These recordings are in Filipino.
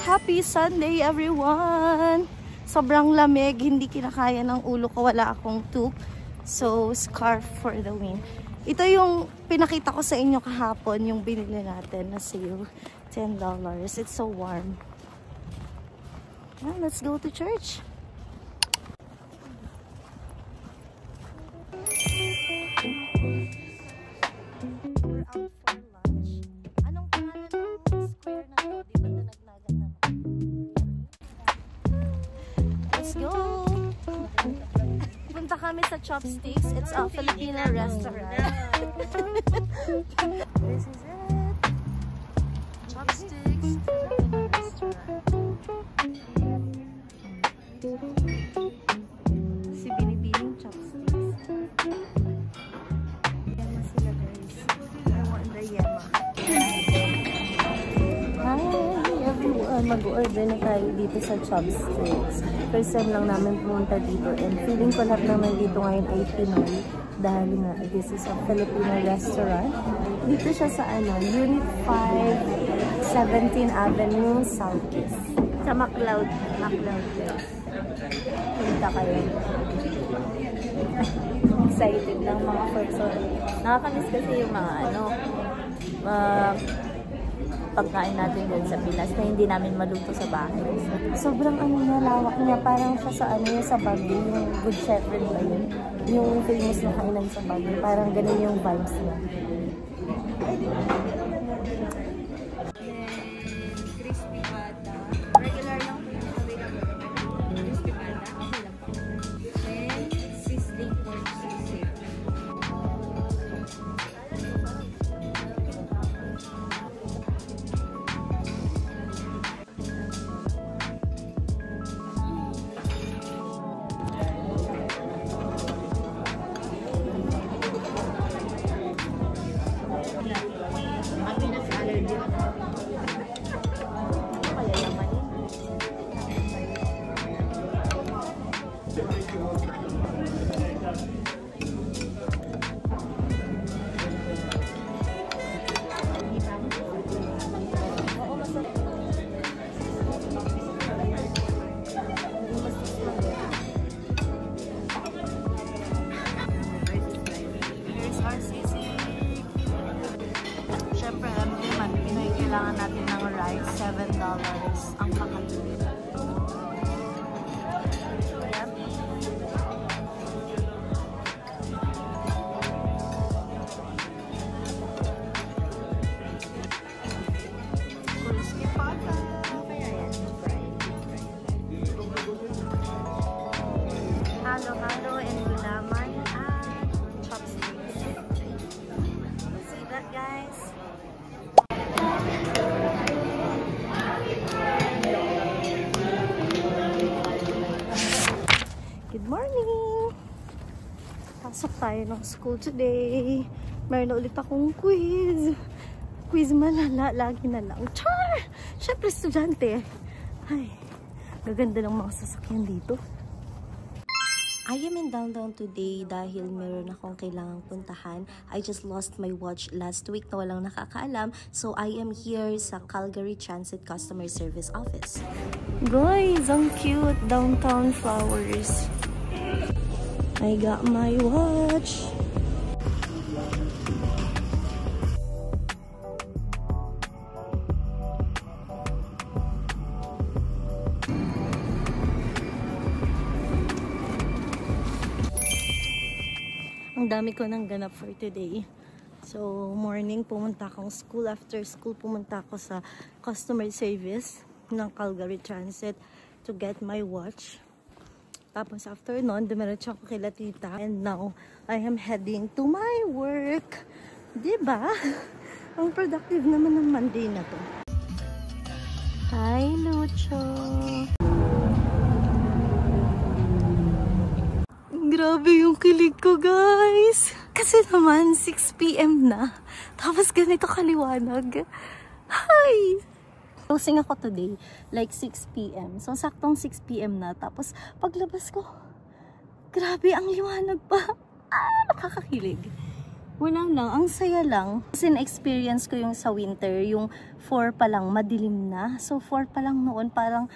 Happy Sunday everyone! Sobrang lamig, hindi kinakaya ng ulo ko, wala akong toque. So, scarf for the wind. Ito yung pinakita ko sa inyo kahapon, yung binili natin na sale. $10. It's so warm. Well, let's go to church. We're out for lunch. Anong pangalan ng square na to? Di ba dinagnagan na? Let's go! Punta kami sa Chopsticks. It's a Filipino restaurant. This is it. Chopsticks. Filipino restaurant. Si binibining chopsticks. Yema sila guys. I want the yema. Hi everyone! Mag-order na tayo dito sa Chopsticks. First time lang namin pumunta dito and feeling ko lahat naman dito ngayon ay Pinoy dahil nga this is a Filipino restaurant. Dito siya sa Unit 5, 17th Avenue Southeast. Sa McLeod guys. Punta kayo. Excited ng mga person. Nakakamiss kasi yung mga pagkain natin din sa Pinas na hindi namin maluto sa bahay. Sobrang lawak niya. Parang siya sa sa Baguio, yung Good Shepherd ba yun? Yung famous na kainan sa Baguio. Parang ganun yung vibes niya. Crispy pata. Regular lang po yung available. Crispy pata. Okay lang po. And sizzling pork sisig. Kailangan natin ng rice, $7 ang pakatuli. Crispy pata. Kaya yan, fried. Halo-halo and gulaman at chopsticks. See that, guys? Good morning! Pasok tayo ng school today. Meron na ulit akong quiz. Quiz malala, lagi na lang. Char! Siyempre, estudyante. Ay, gaganda ng mga sasakyan dito. I am in downtown today dahil meron akong kailangang puntahan. I just lost my watch last week na walang nakakaalam. So, I am here sa Calgary Transit Customer Service Office. Guys, ang cute! Downtown flowers. I got my watch. Ang dami ko nang ganap for today. So, morning pumunta akong school. After school pumunta ako sa customer service ng Calgary Transit to get my watch. Tapos after nun, dumiretso ako kay Tita. And now, I am heading to my work. Diba? Ang productive naman ng Monday na to. Hi, Lucho! Grabe yung kilig ko, guys. Kasi naman, 6 PM na. Tapos ganito kaliwanag. Hi! Closing ako today, like 6 PM. So, saktong 6 PM na. Tapos, paglabas ko, grabe, ang liwanag pa. Nakakakilig. Wala lang, ang saya lang. Kasi na-experience ko yung sa winter, yung 4 pa lang, madilim na. So 4 pa lang noon, parang,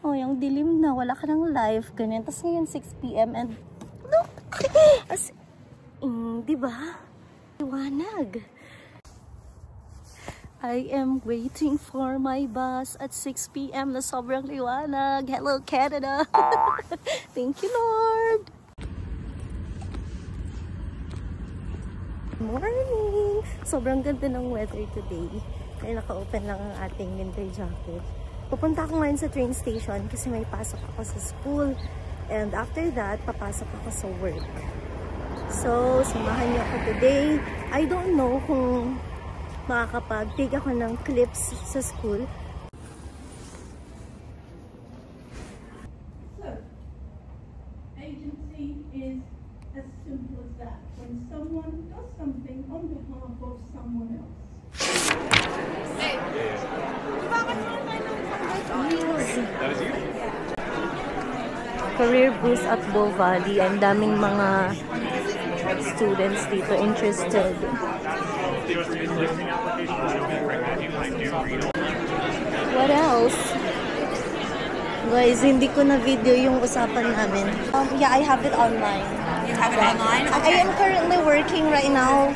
oh, yung dilim na, wala ka ng life, ganyan. Tapos ngayon 6 PM and, no, as, diba? Liwanag. I am waiting for my bus at 6 PM na sobrang liwanag. Hello, Canada! Thank you, Lord! Morning! Sobrang ganda ng weather today. Kaya naka-open lang ang ating winter jacket. Pupunta ako ngayon sa train station kasi may pasok ako sa school. And after that, papasok ako sa work. So, samahan niyo ako today. I don't know kung makakapag-take ako ng clips sa school. So, agency is as simple as that. When someone does something on behalf of someone else. Career boost at Bow Valley. Ang daming mga students dito interested. What else? Guys, hindi ko na video yung usapan namin. Yeah, I have it online. You have it online? I am currently working right now.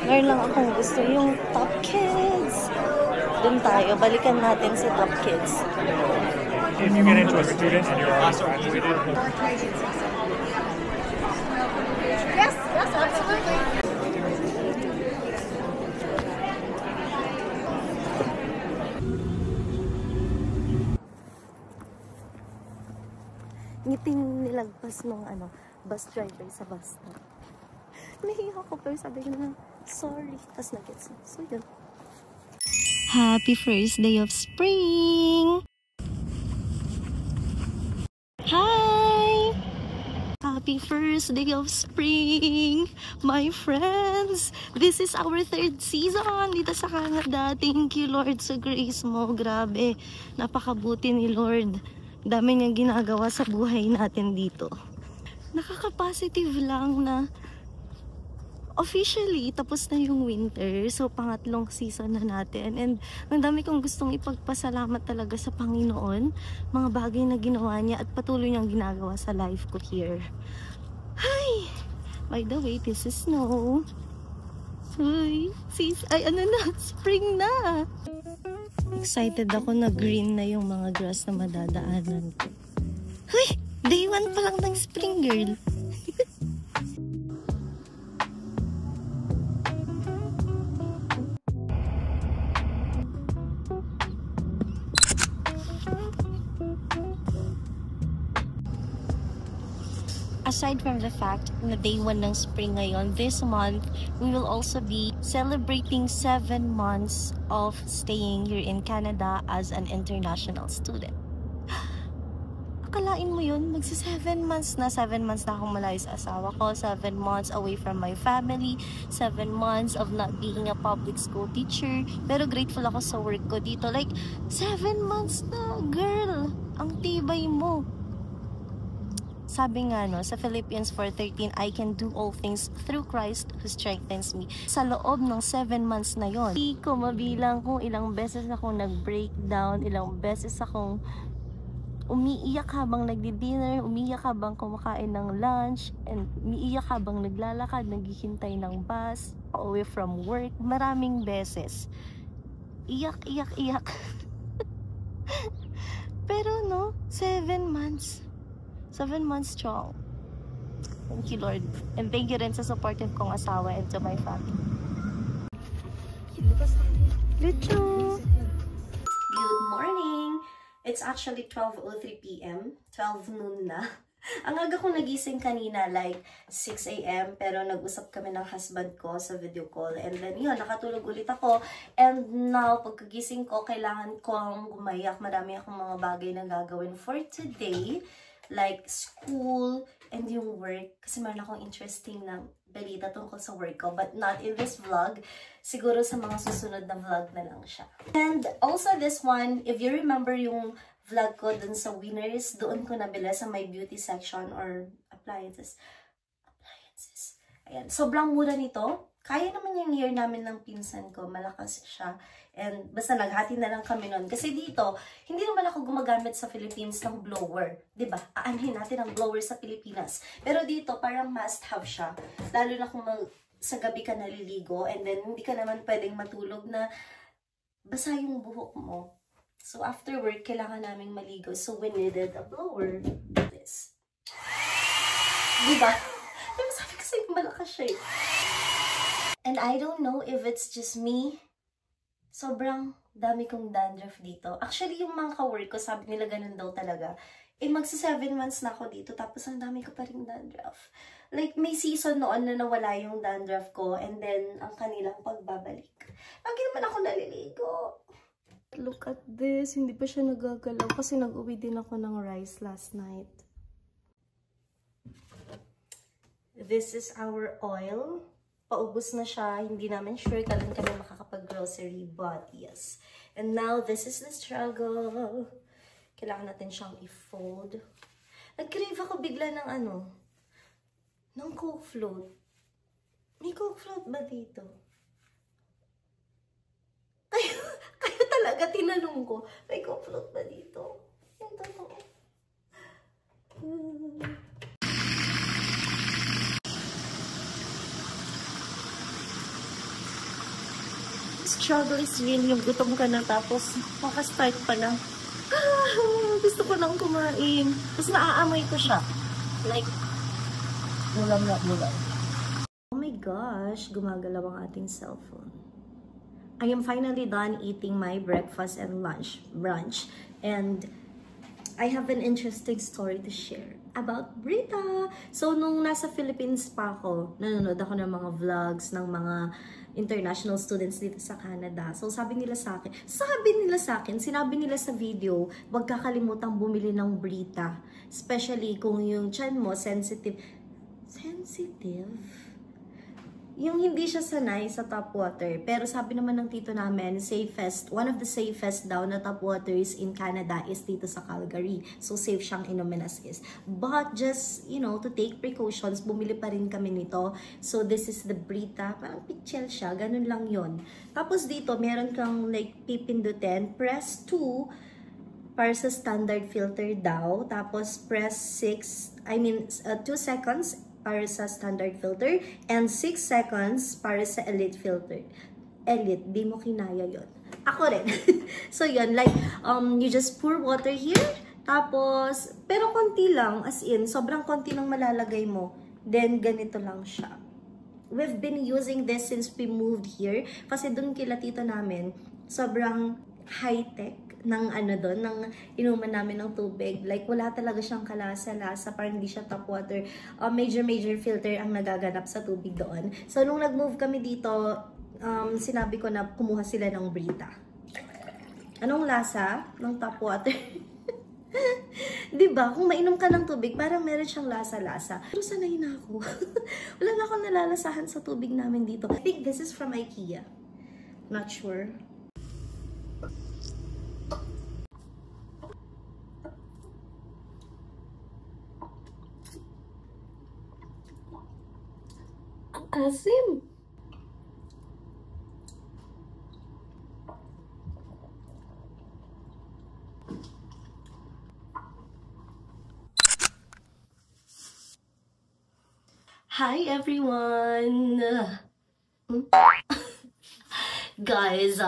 Meron lang akong gusto yung Top Kids. Dun tayo. Balikan natin si Top Kids. If you get into a student and you're also graduated, Yes, absolutely. Ngiting nilagpas nung bus driver sa bus stop. Nahiya ko pero sabi ko na, sorry. Tapos nag-gets na. So yun. Happy first day of spring! Hi! Happy first day of spring! My friends! This is our 3rd season dito sa Canada. Thank you, Lord, sa grace mo. Grabe. Napakabuti ni Lord. Dami niyang ginagawa sa buhay natin dito. Nakaka-positive lang na officially tapos na yung winter. So pangatlong season na natin. And ang dami kong gustong ipagpasalamat talaga sa Panginoon. Mga bagay na ginawa niya at patuloy niyang ginagawa sa life ko here. Hi! By the way, this is snow. Ay, spring na! Excited ako na green na yung mga grass na madadaanan ko. Huy! Day 1 pa lang ng spring, girl. Aside from the fact na day 1 ng spring ngayon, this month, we will also be celebrating 7 months of staying here in Canada as an international student. Akalain mo yun, magsi 7 months na. 7 months na akong malayo sa asawa ko, 7 months away from my family, 7 months of not being a public school teacher. Pero grateful ako sa work ko dito. Like, 7 months na, girl! Ang tibay mo. Sabi nga sa Philippians 4:13, I can do all things through Christ who strengthens me. Sa loob ng 7 months na yon, hindi ko mabilang kung ilang beses akong nag-breakdown, ilang beses akong umiiyak habang nagdi-dinner, umiiyak habang kumakain ng lunch, and umiiyak habang naglalakad, naghihintay ng bus, away from work. Maraming beses. Iyak. Pero 7 months. 7 months strong. Thank you, Lord. And thank you rin sa supportive kong asawa and to my family. Lucho! Good morning! It's actually 12:03 PM. 12 noon na. Ang aga kong nagising kanina, like 6 AM, pero nag-usap kami ng husband ko sa video call. And then yun, nakatulog ulit ako. And now, pagkagising ko, kailangan kong gumayak. Marami akong mga bagay na gagawin for today. Like school and yung work. Kasi meron akong interesting na balita tungkol sa work ko. But not in this vlog. Siguro sa mga susunod na vlog na lang siya. And also this one, if you remember yung vlog ko dun sa Winners. Doon ko nabila sa my beauty section or appliances. Ayan. Sobrang mura nito. Kaya naman yung year namin ng pinsan ko. Malakas siya. And basta naghati na lang kami nun. Kasi dito, hindi naman ako gumagamit sa Philippines ng blower. Diba? Aanhin natin ang blower sa Pilipinas. Pero dito, parang must have siya. Lalo na kung sa gabi ka naliligo. And then, hindi ka naman pwedeng matulog na basa yung buhok mo. So, after work, kailangan naming maligo. So, we needed a blower. This. Diba? Pero sabi ko sa'yo, malakas siya eh. And I don't know if it's just me. Sobrang dami kong dandruff dito. Actually, yung mga ka-work ko, sabi nila ganun daw talaga. Eh, magsa 7 months na ako dito, tapos ang dami ko pa rin dandruff. Like, may season noon na nawala yung dandruff ko, and then, ang kanilang pagbabalik. Lagi naman ako naliligo. Look at this. Hindi pa siya nagagalaw kasi nag-uwi din ako ng rice last night. This is our oil. Paubos na siya. Hindi namin sure kailan kami makakapag-grocery. But yes. And now, this is the struggle. Kailangan natin siyang i-fold. Nag-crave ako bigla ng ng Coke float. May Coke float ba dito? Kayo talaga tinanong ko. May Coke float ba dito? Yung totoo. Struggle is real. Yung gutom ka na tapos makastart pa lang. Gusto ko nang kumain. Tapos naaamoy ko siya. Like, mulam. Oh my gosh, gumagalaw ang ating cellphone. I am finally done eating my breakfast and brunch. And I have an interesting story to share about Brita. So, nung nasa Philippines pa ako, nanonood ako ng mga vlogs ng mga international students dito sa Canada. So, sinabi nila sa akin, sinabi nila sa video, huwag kakalimutang bumili ng Brita. Especially kung yung tiyan mo sensitive? Yung hindi siya sanay sa tap water. Pero sabi naman ng tito namin, one of the safest daw na tap waters in Canada is dito sa Calgary. So, safe siyang inumin as is. But just, to take precautions, bumili pa rin kami nito. So, this is the Brita. Parang pitchel siya. Ganun lang yon. Tapos dito, meron kang like pipindutin. Press 2 para sa standard filter daw. Tapos, press 2 seconds para sa standard filter, and 6 seconds para sa elite filter. Elite, di mo kinaya yon. Ako rin. So yun, like, you just pour water here, tapos, pero konti lang, as in, sobrang konti lang malalagay mo. Then, ganito lang siya. We've been using this since we moved here, kasi dun kila tito namin, sobrang high-tech ng ng inuman namin ng tubig. Like, wala talaga siyang kalasa-lasa, parang hindi siya tap water. Major filter ang nagaganap sa tubig doon. So, nung nag-move kami dito, sinabi ko na kumuha sila ng Brita. Anong lasa ng tap water? Diba? Kung mainom ka ng tubig, parang meron siyang lasa-lasa. Pero sanay na ako. Wala na akong nalalasahan sa tubig namin dito. I think this is from IKEA. Not sure. Asim. Hi everyone. Guys,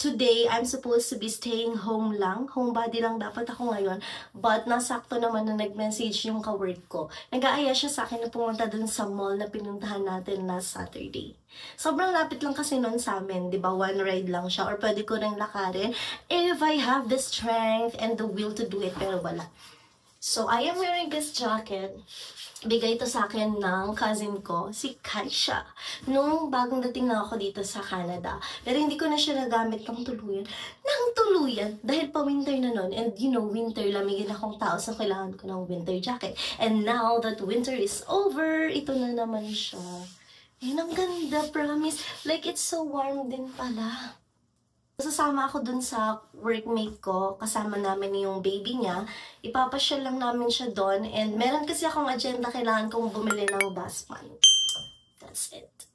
today, I'm supposed to be staying home lang. Homebody lang dapat ako ngayon. But, nasakto naman na nag-message yung ka-work ko. Nag-aaya siya sa akin na pumunta dun sa mall na pinuntahan natin last Saturday. Sobrang lapit lang kasi nun sa amin, di ba? One ride lang siya. Or pwede ko rin lakarin if I have the strength and the will to do it. Pero wala. So, I am wearing this jacket. Bigay ito sa akin ng cousin ko, si Kaisha, nung bagong dating na ako dito sa Canada. Pero hindi ko na siya nagamit ng tuluyan. Dahil pa winter na nun. And winter, lamigin akong tao, so kailangan ko ng winter jacket. And now that winter is over, ito na naman siya. Ang ganda, promise. Like, it's so warm din pala. Sasama ako dun sa workmate ko, kasama namin yung baby niya. Ipapasyal lang namin siya doon. And meron kasi akong agenda, kailangan kong bumili ng dustpan. That's it.